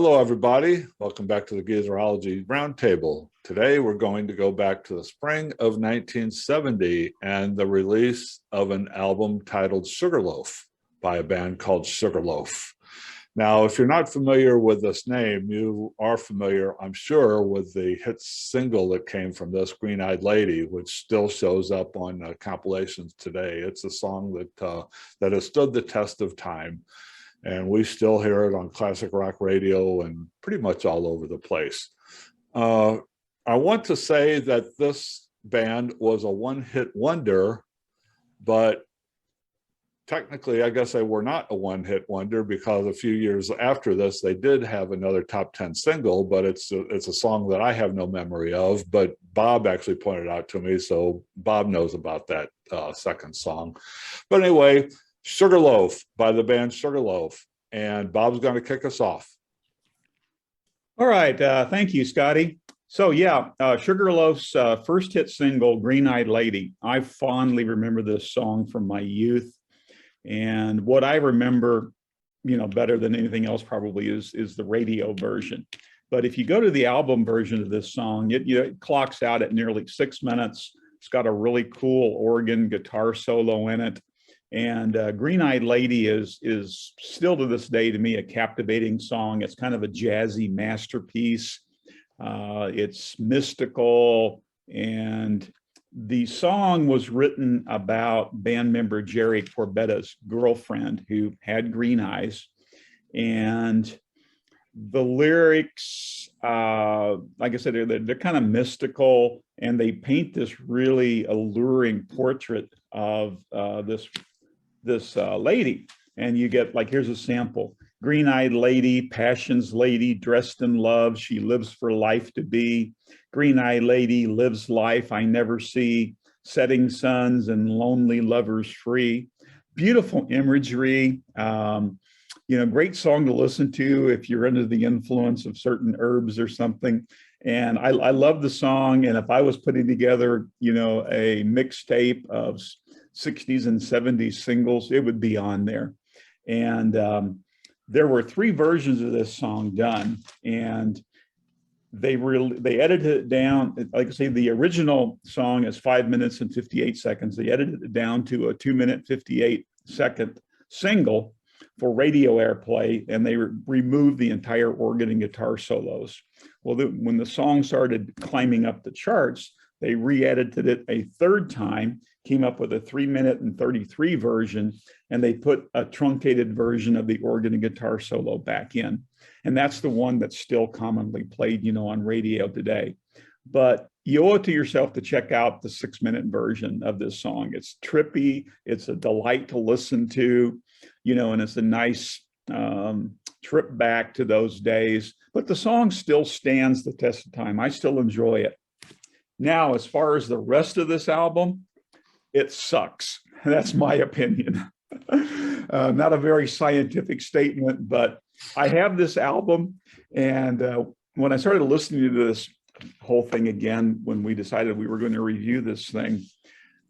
Hello, everybody. Welcome back to the Geezerology Roundtable. Today, we're going to go back to the spring of 1970 and the release of an album titled Sugarloaf by a band called Sugarloaf. Now, if you're not familiar with this name, you are familiar, I'm sure, with the hit single that came from this, Green-Eyed Lady, which still shows up on compilations today. It's a song that has stood the test of time. And we still hear it on classic rock radio and pretty much all over the place. I want to say that this band was a one-hit wonder, but technically, I guess they were not a one-hit wonder because a few years after this, they did have another top 10 single, but it's a song that I have no memory of, but Bob actually pointed out to me, so Bob knows about that second song. But anyway, Sugarloaf by the band Sugarloaf, and Bob's going to kick us off. All right, thank you, Scotty. So yeah, Sugarloaf's first hit single, Green-Eyed Lady. I fondly remember this song from my youth, and what I remember, better than anything else probably is the radio version. But if you go to the album version of this song, it clocks out at nearly 6 minutes. It's got a really cool organ guitar solo in it. And Green-Eyed Lady is still to this day to me a captivating song. It's kind of a jazzy masterpiece. It's mystical, and the song was written about band member Jerry Corbetta's girlfriend who had green eyes. And the lyrics, like I said, they're kind of mystical, and they paint this really alluring portrait of this lady. And you get, like, here's a sample. Green-eyed lady, passion's lady, dressed in love, she lives for life to be. Green-eyed lady lives life I never see, setting suns and lonely lovers free. Beautiful imagery, great song to listen to if you're under the influence of certain herbs or something. And I love the song, and if I was putting together, a mixtape of 60s and 70s singles, it would be on there. And there were 3 versions of this song done, and they edited it down. Like I say, the original song is 5 minutes and 58 seconds. They edited it down to a 2-minute 58-second single for radio airplay, and they removed the entire organ and guitar solos. Well, when the song started climbing up the charts, they re-edited it a third time, came up with a 3-minute and 33 version, and they put a truncated version of the organ and guitar solo back in. And that's the one that's still commonly played, on radio today. But you owe it to yourself to check out the 6-minute version of this song. It's trippy, it's a delight to listen to, and it's a nice trip back to those days. But the song still stands the test of time. I still enjoy it. Now, as far as the rest of this album, it sucks. That's my opinion. Not a very scientific statement, but I have this album, and when I started listening to this whole thing again, when we decided we were going to review this thing,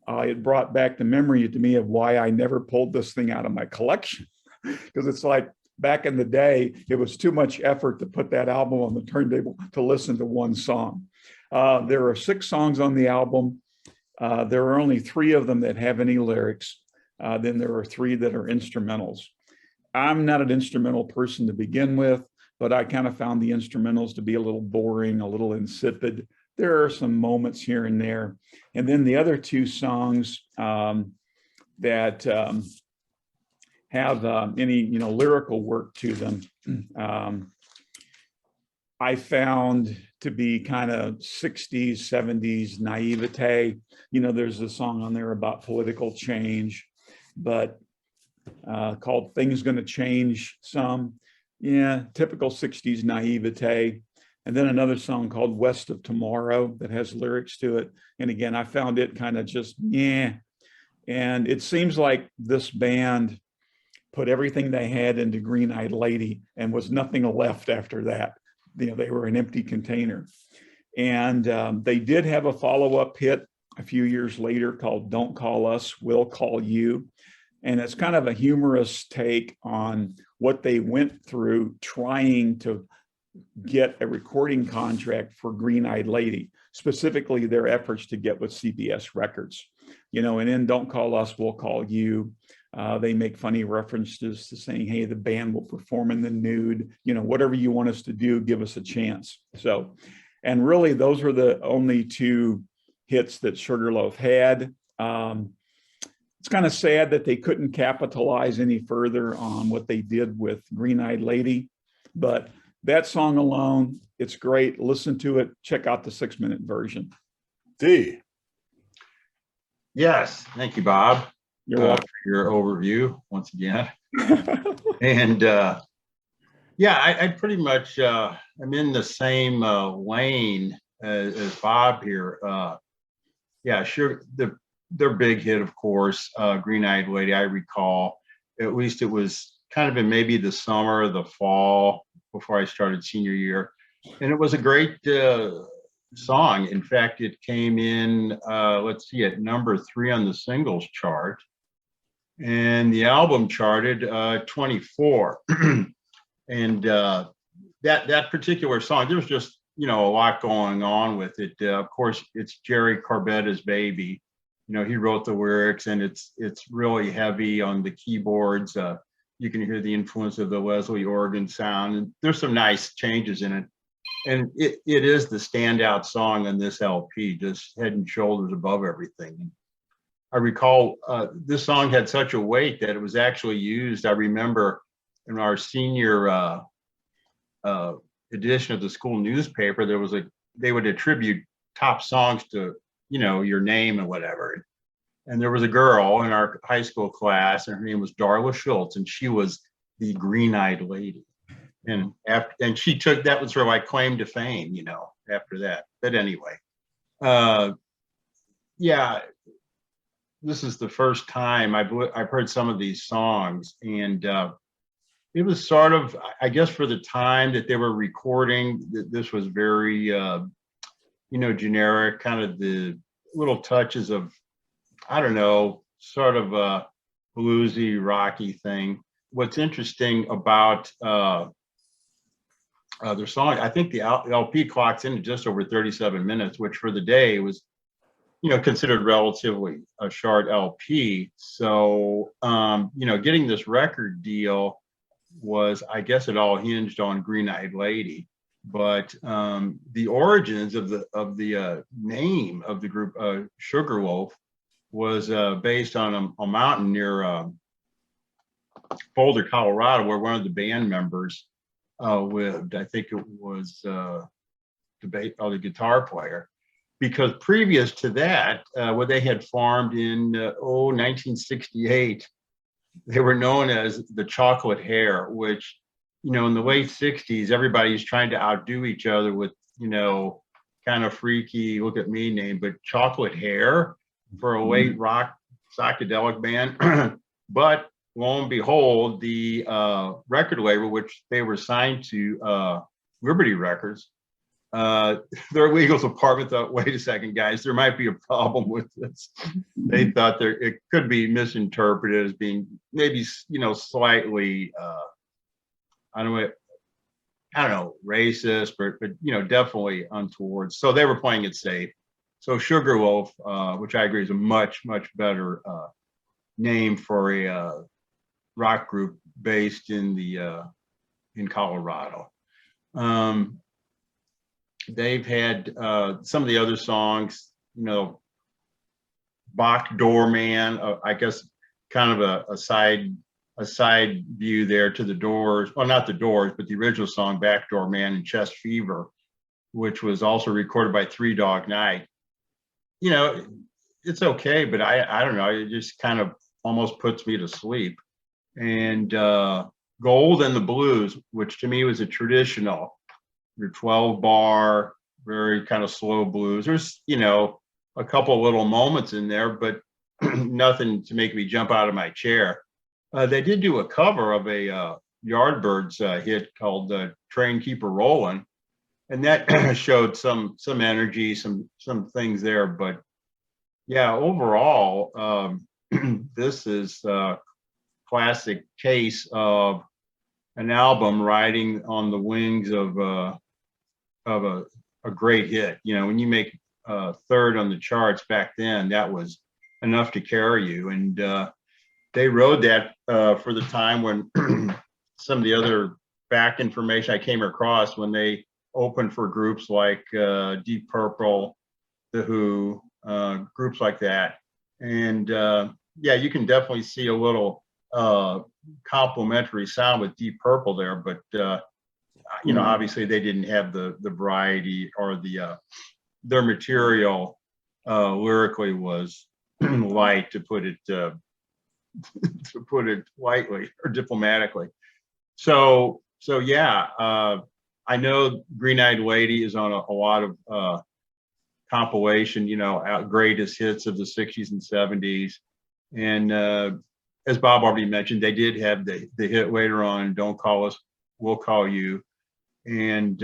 it brought back the memory to me of why I never pulled this thing out of my collection. Because it's like, back in the day, it was too much effort to put that album on the turntable to listen to one song. There are 6 songs on the album. There are only 3 of them that have any lyrics. Then there are 3 that are instrumentals. I'm not an instrumental person to begin with, but I kind of found the instrumentals to be a little boring, a little insipid. There are some moments here and there. And then the other 2 songs that have any lyrical work to them, I found to be kind of 60s, 70s naivete. There's a song on there about political change, but called Things Gonna Change Some. Yeah, typical 60s naivete. And then another song called West of Tomorrow that has lyrics to it. And again, I found it kind of just, yeah. And it seems like this band put everything they had into Green-Eyed Lady and was nothing left after that. They were an empty container. And they did have a follow-up hit a few years later called Don't Call Us, We'll Call You. And it's kind of a humorous take on what they went through trying to get a recording contract for Green Eyed Lady, specifically their efforts to get with CBS Records. And then Don't Call Us, We'll Call You. They make funny references to saying, hey, the band will perform in the nude, whatever you want us to do, give us a chance. So, and really those were the only two hits that Sugarloaf had. It's kind of sad that they couldn't capitalize any further on what they did with Green Eyed Lady, but that song alone, it's great. Listen to it. Check out the 6-minute version. D. Yes, thank you, Bob. You're welcome. For your overview once again. And I pretty much am in the same lane as Bob here. Sure. Their big hit, of course, Green Eyed Lady. I recall, at least it was kind of in maybe the summer or the fall before I started senior year, and it was a great song. In fact, it came in, at number 3 on the singles chart, and the album charted 24. And that particular song, there was just a lot going on with it. Of course, it's Jerry Carbetta's baby. He wrote the lyrics, and it's really heavy on the keyboards. You can hear the influence of the Leslie organ sound, and there's some nice changes in it. And it is the standout song on this LP, just head and shoulders above everything. I recall this song had such a weight that it was actually used. I remember in our senior edition of the school newspaper, they would attribute top songs to your name and whatever. And there was a girl in our high school class, and her name was Darla Schultz, and she was the Green Eyed Lady. And she took, that was her like claim to fame, after that. But anyway, this is the first time I've heard some of these songs, and it was sort of, I guess, for the time that they were recording, this was very generic, kind of the little touches of, I don't know, sort of a bluesy, rocky thing. What's interesting about their song, I think the LP clocks into just over 37 minutes, which for the day was, considered relatively a short LP. So, getting this record deal was, I guess, it all hinged on Green Eyed Lady. But the origins of the name of the group, Sugarloaf, was based on a mountain near Boulder, Colorado, where one of the band members lived. I think it was the guitar player, because previous to that, where they had formed in 1968, they were known as the Chocolate Hair, which, in the late 60s, everybody's trying to outdo each other with, kind of freaky, look at me name, but Chocolate Hair for a late rock psychedelic band. But lo and behold, the record label, which they were signed to, Liberty Records, their legal department thought, wait a second, guys, there might be a problem with this. They thought it could be misinterpreted as being maybe, slightly, I don't know, racist, but definitely untoward. So they were playing it safe. So Sugarloaf, which I agree is a much, much better name for a rock group based in Colorado. They've had some of the other songs, Bach Doorman, I guess kind of a side view there to the Doors. Well, not the Doors, but the original song Backdoor Man and Chest Fever, which was also recorded by Three Dog Night. It's okay, but I don't know, it just kind of almost puts me to sleep. And Gold and the Blues, which to me was a traditional, your 12-bar, very kind of slow blues. There's, a couple of little moments in there, but nothing to make me jump out of my chair. They did do a cover of a Yardbirds hit called Train Keep a Rollin', and that showed some energy, some things there. But yeah, overall, this is a classic case of an album riding on the wings of a great hit. You know, when you make third on the charts back then, that was enough to carry you. And they rode that for the time when some of the other back information I came across when they opened for groups like Deep Purple, The Who, groups like that. And yeah, you can definitely see a little complementary sound with Deep Purple there, but you know, obviously they didn't have the variety or the their material lyrically was light, to put it lightly or diplomatically. So yeah, I know Green Eyed Lady is on a lot of compilation, you know, greatest hits of the 60s and 70s. And as Bob already mentioned, they did have the hit later on, Don't Call Us, We'll Call You. And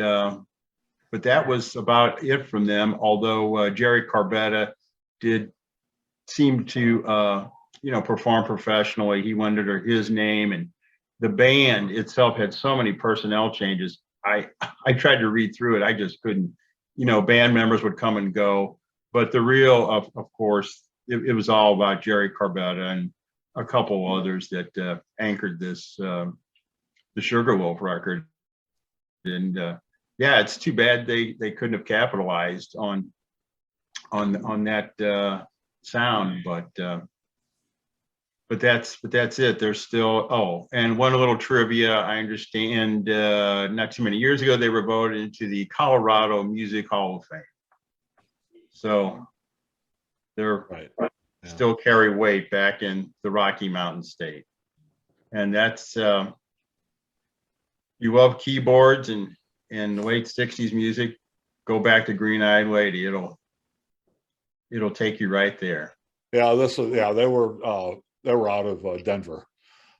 but that was about it from them, although Jerry Corbetta did seem to you know, perform professionally. He went under his name, and the band itself had so many personnel changes. I tried to read through it. I just couldn't, you know, band members would come and go. But the real, of course, it was all about Jerry Corbetta and a couple others that anchored this, the Sugarloaf record. And yeah, it's too bad they couldn't have capitalized on that sound, but that's it. There's still, oh, and one little trivia. I understand not too many years ago they were voted into the Colorado Music Hall of Fame, so they're Right. Yeah. still carry weight back in the Rocky Mountain State. And that's you love keyboards and late 60s music, go back to Green Eyed Lady. It'll take you right there. Yeah, this was, yeah, they were out of Denver.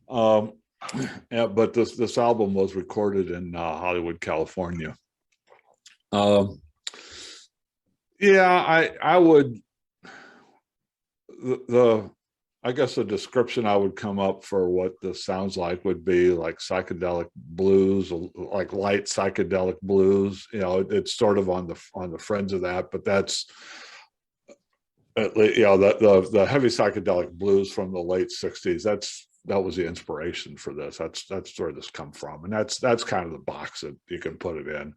Yeah, but this album was recorded in Hollywood, California. Yeah, I would, I guess the description I would come up for what this sounds like would be like psychedelic blues, like light psychedelic blues. You know, it's sort of on the fringe of that, but that's, you know, the heavy psychedelic blues from the late 60s, that was the inspiration for this. That's where this come from. And that's kind of the box that you can put it in.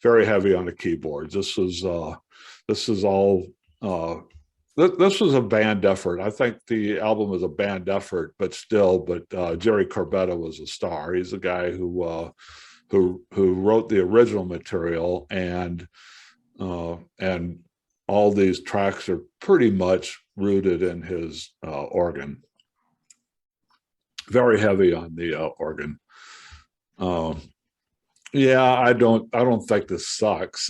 Very heavy on the keyboards. This was all this was a band effort. I think the album was a band effort, but Jerry Corbetta was a star. He's the guy who wrote the original material, and all these tracks are pretty much rooted in his organ. Very heavy on the organ. Yeah, I don't think this sucks.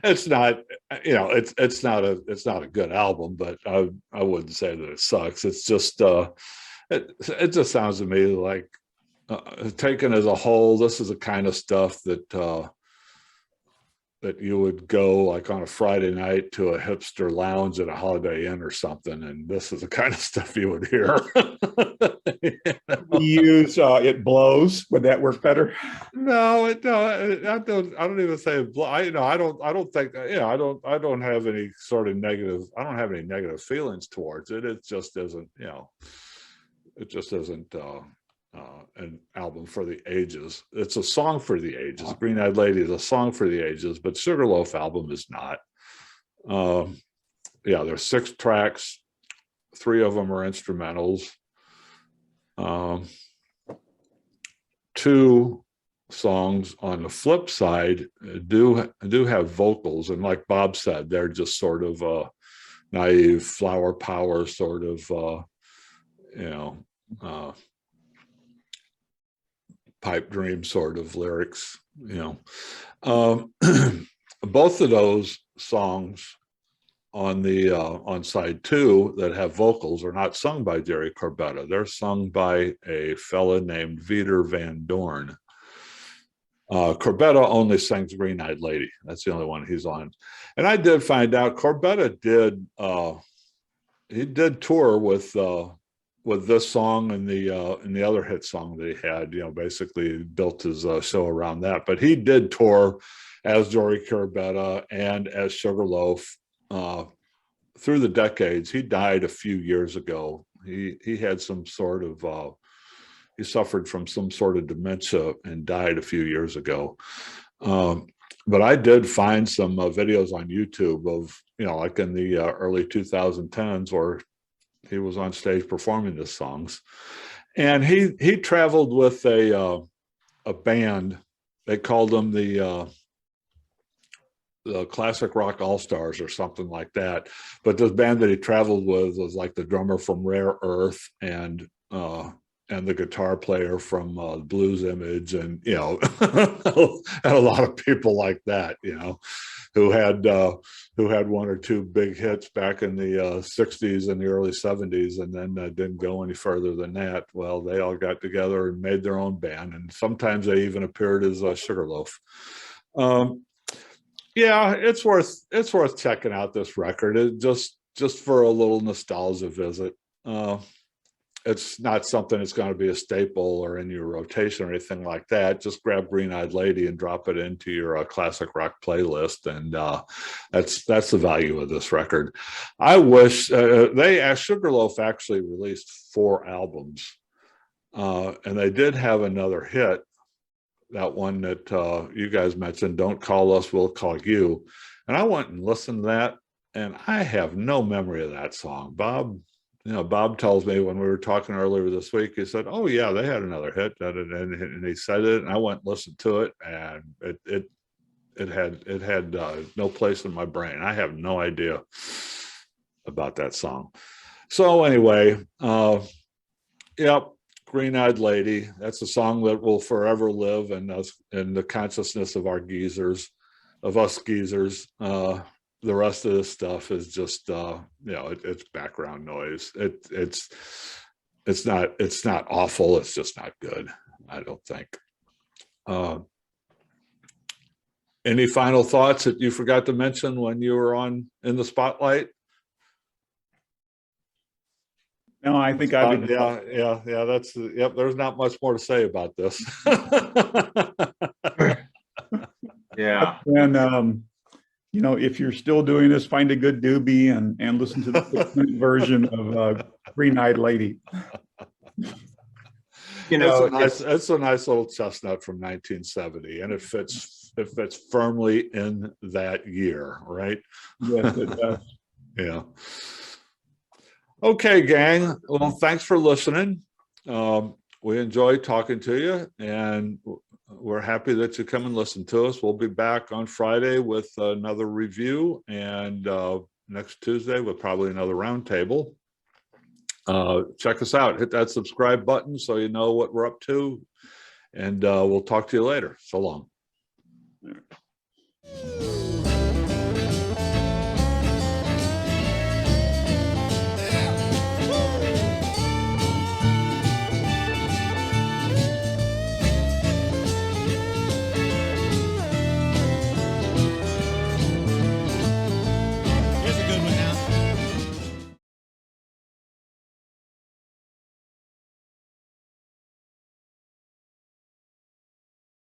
It's not, you know, it's not a good album, but I wouldn't say that it sucks. It's just it just sounds to me like taken as a whole, this is the kind of stuff that you would go like on a Friday night to a hipster lounge at a Holiday Inn or something, and this is the kind of stuff you would hear. We use It Blows. Would that work better? No, I don't even say it blow. I don't think, you know, I don't have any sort of negative. I don't have any negative feelings towards it. It just isn't, you know, it just isn't an album for the ages. It's a song for the ages. Green Eyed Lady is a song for the ages, but Sugarloaf album is not. Yeah, there's 6 tracks. 3 of them are instrumentals. 2 songs on the flip side do have vocals, and like Bob said, they're just sort of naive flower power sort of you know, pipe dream sort of lyrics, you know. Both of those songs on side 2 that have vocals are not sung by Jerry Corbetta. They're sung by a fella named Wieter Van Dorn. Corbetta only sings Green Eyed Lady. That's the only one he's on. And I did find out Corbetta did he did tour with with this song and the other hit song that he had, basically built his show around that. But he did tour as Jory Corbetta and as Sugarloaf through the decades. He died a few years ago. He had some sort of he suffered from some sort of dementia and died a few years ago. But I did find some videos on YouTube of, like in the early 2010s, where he was on stage performing the songs. And he traveled with a band. They called them the Classic Rock All-Stars or something like that. But this band that he traveled with was like the drummer from Rare Earth and the guitar player from Blues Image, and and a lot of people like that, who had one or two big hits back in the 60s and the early 70s, and then didn't go any further than that. Well, they all got together and made their own band, and sometimes they even appeared as Sugarloaf. Yeah, it's worth checking out this record. Just for a little nostalgia visit. It's not something that's going to be a staple or in your rotation or anything like that. Just grab Green Eyed Lady and drop it into your classic rock playlist, and that's the value of this record. I wish Sugarloaf actually released 4 albums, and they did have another hit, that one that you guys mentioned, "Don't Call Us, We'll Call You," and I went and listened to that, and I have no memory of that song. Bob tells me when we were talking earlier this week, he said, "Oh yeah, they had another hit," and he said it, and I went and listened to it, and it had no place in my brain. I have no idea about that song. So anyway, yep, Green Eyed Lady. That's a song that will forever live in the consciousness of us geezers. The rest of this stuff is just it's background noise. It's not awful, it's just not good, I don't think. Any final thoughts that you forgot to mention when you were in the spotlight? No, I think I would. Yeah. There's not much more to say about this. Yeah. And if you're still doing this, find a good doobie and listen to the 6-minute version of Green Eyed Lady. It's a nice little chestnut from 1970, and it fits firmly in that year, right? Yes, it does. Yeah. Okay, gang. Well, thanks for listening. We enjoy talking to you, and we're happy that you come and listen to us. We'll be back on Friday with another review, and next Tuesday with probably another roundtable. Check us out. Hit that subscribe button so you know what we're up to, and we'll talk to you later. So long.